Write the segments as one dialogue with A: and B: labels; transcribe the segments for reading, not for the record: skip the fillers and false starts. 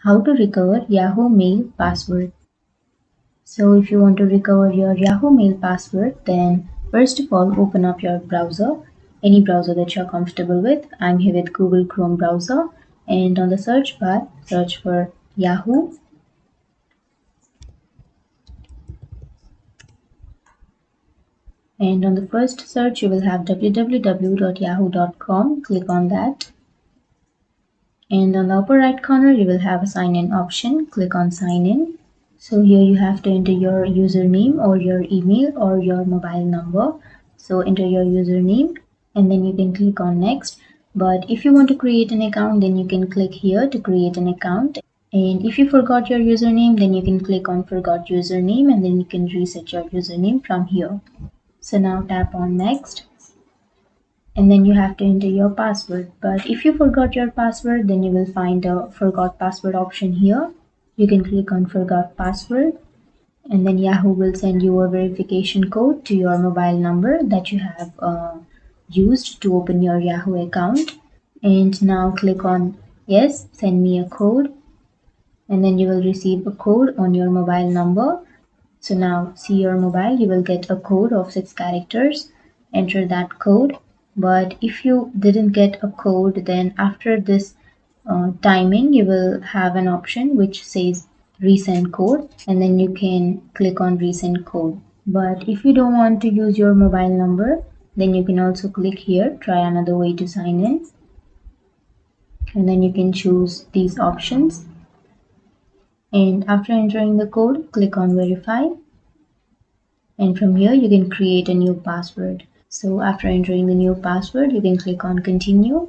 A: How to recover Yahoo Mail password. So if you want to recover your Yahoo Mail password, then first of all open up your browser, any browser that you're comfortable with. I'm here with Google Chrome browser, and on the search bar search for Yahoo, and on the first search you will have www.yahoo.com. Click on that, and on the upper right corner you will have a sign in option. Click on sign in. So here you have to enter your username or your email or your mobile number. So enter your username and then you can click on next. But if you want to create an account, then you can click here to create an account. And if you forgot your username, then you can click on forgot username and then you can reset your username from here. So now tap on next. And then you have to enter your password. But if you forgot your password, then you will find a forgot password option here. You can click on forgot password, and then Yahoo will send you a verification code to your mobile number that you have used to open your Yahoo account. And now click on yes, send me a code, and then you will receive a code on your mobile number. So now see your mobile, you will get a code of 6 characters. Enter that code. But if you didn't get a code, then after this timing you will have an option which says resend code, and then you can click on resend code. But if you don't want to use your mobile number, then you can also click here, try another way to sign in, and then you can choose these options. And after entering the code, click on verify, and from here you can create a new password. So after entering the new password, you can click on continue.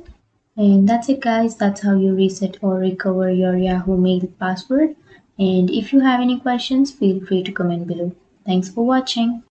A: And that's it guys, that's how you reset or recover your Yahoo Mail password. And if you have any questions, feel free to comment below. Thanks for watching.